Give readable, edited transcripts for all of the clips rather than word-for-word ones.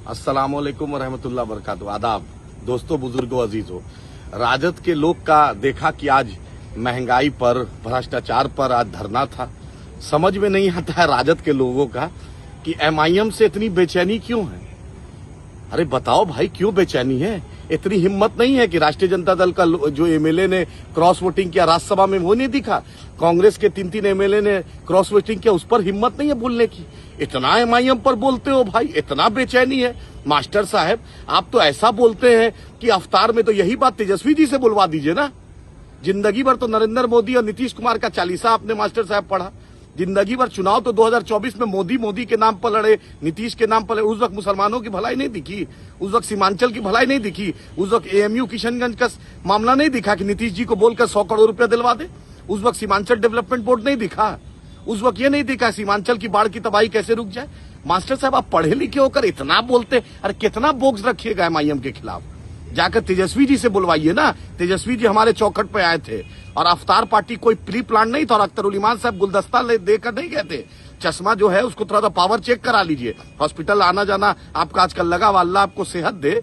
अस्सलामुअलैकुम वरहमतुल्लाह बरकातुहू। आदाब दोस्तों, बुजुर्गों, अजीजों। राजद के लोग का देखा कि आज महंगाई पर, भ्रष्टाचार पर आज धरना था। समझ में नहीं आता है राजद के लोगों का कि एमआईएम से इतनी बेचैनी क्यों है। अरे बताओ भाई, क्यों बेचैनी है? इतनी हिम्मत नहीं है कि राष्ट्रीय जनता दल का जो एमएलए ने क्रॉस वोटिंग किया राज्यसभा में, वो नहीं दिखा? कांग्रेस के 3-3 एमएलए ने क्रॉस वोटिंग किया, उस पर हिम्मत नहीं है बोलने की। इतना एमआईएम पर बोलते हो भाई, इतना बेचैनी है। मास्टर साहब, आप तो ऐसा बोलते हैं कि अवतार में तो यही बात तेजस्वी जी से बुलवा दीजिए ना। जिंदगी भर तो नरेंद्र मोदी और नीतीश कुमार का चालीसा आपने मास्टर साहब पढ़ा। जिंदगी भर चुनाव तो 2024 में मोदी के नाम पर लड़े, नीतीश के नाम पर लड़े। उस वक्त मुसलमानों की भलाई नहीं दिखी, उस वक्त सीमांचल की भलाई नहीं दिखी, उस वक्त एएमयू किशनगंज का मामला नहीं दिखा कि नीतीश जी को बोलकर 100 करोड़ रुपया दिलवा दे। उस वक्त सीमांचल डेवलपमेंट बोर्ड नहीं दिखा, उस वक्त ये नहीं दिखा सीमांचल की बाढ़ की तबाही कैसे रुक जाए। मास्टर साहब, आप पढ़े लिखे होकर इतना बोलते, अरे कितना बोग्स रखिएगा एमआईएम के खिलाफ? जाकर तेजस्वी जी से बुलवाइए ना। तेजस्वी जी हमारे चौखट पे आए थे और अवतार पार्टी कोई प्री प्लान नहीं था, और अख्तर उल ईमान साहब गुलदस्ता देकर नहीं गए थे। चश्मा जो है उसको थोड़ा सा पावर चेक करा लीजिए। हॉस्पिटल आना जाना आपका आजकल लगा हुआ, अल्लाह आपको सेहत दे।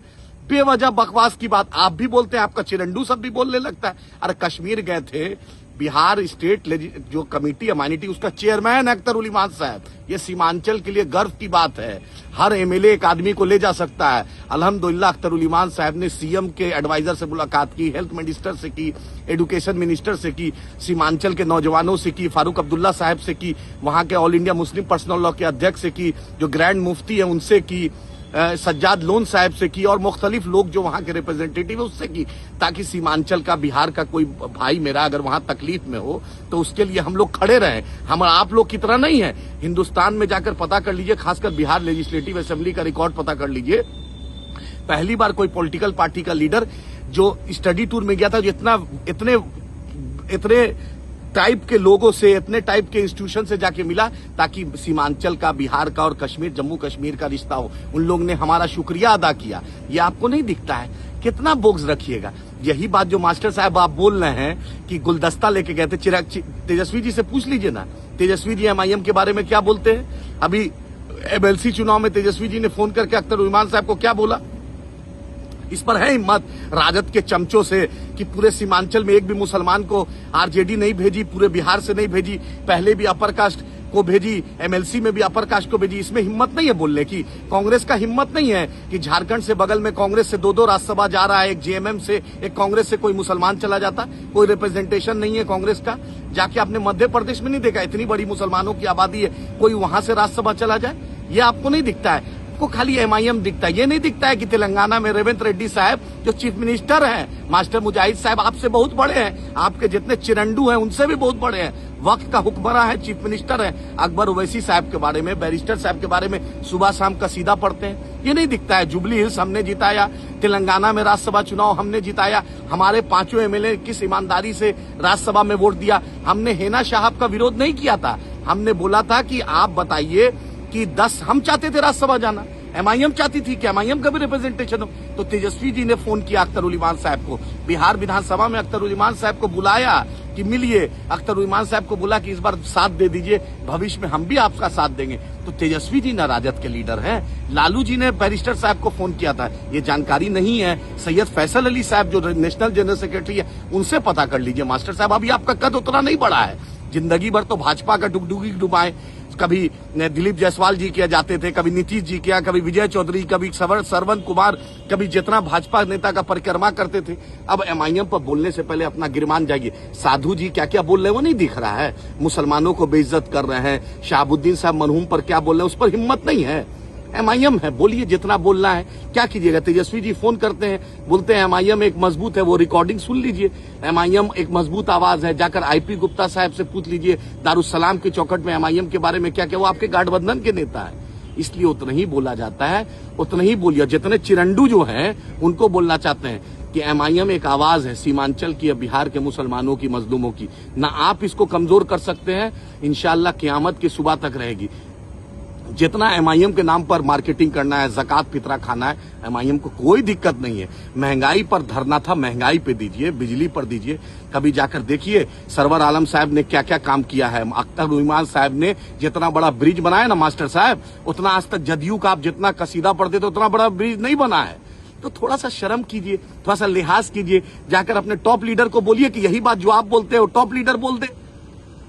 बेवजह बकवास की बात आप भी बोलते हैं, आपका चिरंडू सब भी बोलने लगता है। अरे कश्मीर गए थे, बिहार स्टेट जो कमेटी अमानिटी, उसका चेयरमैन अख्तर उल ईमान साहब। ये सीमांचल के लिए गर्व की बात है। हर एमएलए एक आदमी को ले जा सकता है। अल्हम्दुलिल्लाह अख्तर उल ईमान साहब ने सीएम के एडवाइजर से मुलाकात की, हेल्थ मिनिस्टर से की, एजुकेशन मिनिस्टर से की, सीमांचल के नौजवानों से की, फारूक अब्दुल्ला साहब से की, वहां के all India Muslim personal law के अध्यक्ष से की, जो ग्रैंड मुफ्ती है उनसे की, सज्जाद लोन साहब से की, और मुख्तलिफ लोग जो वहां के रिप्रेजेंटेटिव है उससे की, ताकि सीमांचल का, बिहार का कोई भाई मेरा अगर वहां तकलीफ में हो तो उसके लिए हम लोग खड़े रहें। हम आप लोग की तरह नहीं है। हिंदुस्तान में जाकर पता कर लीजिए, खासकर बिहार लेजिस्लेटिव असेंबली का रिकॉर्ड पता कर लीजिए। पहली बार कोई पॉलिटिकल पार्टी का लीडर जो स्टडी टूर में गया था, जो इतने टाइप के लोगों से, इतने टाइप के इंस्टीट्यूशन से जाके मिला, ताकि सीमांचल का, बिहार का और कश्मीर, जम्मू कश्मीर का रिश्ता हो। उन लोग ने हमारा शुक्रिया अदा किया। ये आपको नहीं दिखता है? कितना बोग्स रखिएगा। यही बात जो मास्टर साहब आप बोल रहे हैं कि गुलदस्ता लेके गए थे, तेजस्वी जी से पूछ लीजिए ना, तेजस्वी जी एमआईएम के बारे में क्या बोलते हैं। अभी एमएलसी चुनाव में तेजस्वी जी ने फोन करके अख्तर उल ईमान साहब को क्या बोला? इस पर है हिम्मत राजद के चमचों से कि पूरे सीमांचल में एक भी मुसलमान को आरजेडी नहीं भेजी, पूरे बिहार से नहीं भेजी, पहले भी अपर कास्ट को भेजी, एमएलसी में भी अपर कास्ट को भेजी। इसमें हिम्मत नहीं है बोलने की। कांग्रेस का हिम्मत नहीं है कि झारखंड से, बगल में कांग्रेस से 2-2 राज्यसभा जा रहा है, एक जेएमएम से, एक कांग्रेस से कोई मुसलमान चला जाता। कोई रिप्रेजेंटेशन नहीं है कांग्रेस का। जाके आपने मध्य प्रदेश में नहीं देखा, इतनी बड़ी मुसलमानों की आबादी है, कोई वहां से राज्यसभा चला जाए? ये आपको नहीं दिखता है। को खाली एमआईएम दिखता है। ये नहीं दिखता है कि तेलंगाना में रेवंत रेड्डी साहब जो चीफ मिनिस्टर हैं, मास्टर मुजाहिद साहब आपसे बहुत बड़े हैं, आपके जितने चिरंडू हैं उनसे भी बहुत बड़े हैं। वक्त का हुक्मरां है, चीफ मिनिस्टर है। अकबर ओवैसी साहब के बारे में, बैरिस्टर साहब के बारे में सुबह शाम का सीधा पढ़ते हैं। ये नहीं दिखता है। जुबली हिल्स हमने जिताया, तेलंगाना में राज्यसभा चुनाव हमने जिताया, हमारे 5 एमएलए किस ईमानदारी से राज्यसभा में वोट दिया। हमने हेना साहब का विरोध नहीं किया था। हमने बोला था कि आप बताइए कि 10 हम चाहते थे राज्यसभा जाना, एमआईएम चाहती थी कि एमआईएम का भी रिप्रेजेंटेशन हो। तो तेजस्वी जी ने फोन किया अख्तर उल ईमान साहब को, बिहार विधानसभा में अख्तर उल ईमान साहब को बुलाया कि मिलिए। अख्तर उल ईमान साहब को बोला कि इस बार साथ दे दीजिए, भविष्य में हम भी आपका साथ देंगे। तो तेजस्वी जी ना राजद के लीडर हैं। लालू जी ने बैरिस्टर साहब को फोन किया था, ये जानकारी नहीं है। सैयद फैसल अली साहब जो नेशनल जनरल सेक्रेटरी है, उनसे पता कर लीजिए। मास्टर साहब, अभी आपका कद उतना नहीं बढ़ा है। जिंदगी भर तो भाजपा का डुगडुगी डुबाए, कभी दिलीप जायसवाल जी किया जाते थे, कभी नीतीश जी किया, कभी विजय चौधरी, कभी सरवन कुमार, कभी जितना भाजपा नेता का परिक्रमा करते थे। अब एमआईएम पर बोलने से पहले अपना गिरमान जाइए। साधु जी क्या क्या बोल रहे हैं वो नहीं दिख रहा है। मुसलमानों को बेइज्जत कर रहे हैं, शहाबुद्दीन साहब मरहूम पर क्या बोल रहे हैं, उस पर हिम्मत नहीं है। एमआईएम है, बोलिए जितना बोलना है। क्या कीजिएगा? तेजस्वी जी फोन करते हैं, बोलते हैं एमआईएम एक मजबूत है, वो रिकॉर्डिंग सुन लीजिए। एमआईएम एक मजबूत आवाज है। जाकर आईपी गुप्ता साहब से पूछ लीजिए, दारुसलाम के चौखट में एमआईएम के बारे में क्या क्या, वो आपके गठबंधन के नेता है, इसलिए उतना ही बोला जाता है। उतना ही बोलिए। जितने चिरंडू जो हैं उनको बोलना चाहते हैं कि एमआईएम एक आवाज है सीमांचल की या बिहार के मुसलमानों की, मजलूमों की। ना आप इसको कमजोर कर सकते हैं, इंशाअल्लाह क़यामत की सुबह तक रहेगी। जितना एमआईएम के नाम पर मार्केटिंग करना है, ज़कात फितरा खाना है, एमआईएम को कोई दिक्कत नहीं है। महंगाई पर धरना था, महंगाई पे दीजिए, बिजली पर दीजिए। कभी जाकर देखिए सरवर आलम साहब ने क्या क्या काम किया है। अख्तर उस्मान साहब ने जितना बड़ा ब्रिज बनाया ना मास्टर साहब, उतना आज तक जदयू का आप जितना कसीदा पढ़ते तो उतना बड़ा ब्रिज नहीं बना है। तो थोड़ा सा शर्म कीजिए, थोड़ा सा लिहाज कीजिए। जाकर अपने टॉप लीडर को बोलिए कि यही बात जो आप बोलते हो टॉप लीडर बोल दे,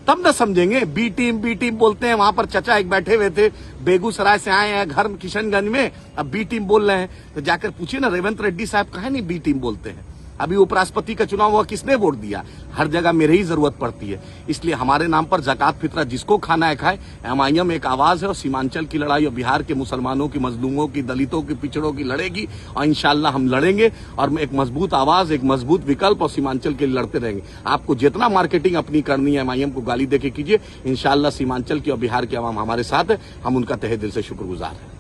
तब ना समझेंगे। बी टीम बोलते हैं। वहां पर चचा एक बैठे हुए थे, बेगूसराय से आए हैं, घर किशनगंज में, अब बी टीम बोल रहे हैं। तो जाकर पूछिए ना रेवंत रेड्डी साहब कहे नहीं बी टीम बोलते हैं। अभी उपराष्ट्रपति का चुनाव हुआ, किसने वोट दिया? हर जगह मेरे ही जरूरत पड़ती है। इसलिए हमारे नाम पर ज़कात फितरा जिसको खाना है खाए। एमआईएम एक आवाज है और सीमांचल की लड़ाई और बिहार के मुसलमानों की, मजलूमों की, दलितों की, पिछड़ों की लड़ेगी और इंशाल्लाह हम लड़ेंगे और एक मजबूत आवाज, एक मजबूत विकल्प और सीमांचल के लिए लड़ते रहेंगे। आपको जितना मार्केटिंग अपनी करनी है एमआईएम को गाली देके कीजिए। इंशाल्लाह सीमांचल की और बिहार के अवाम हमारे साथ है, हम उनका तहे दिल से शुक्रगुजार हैं।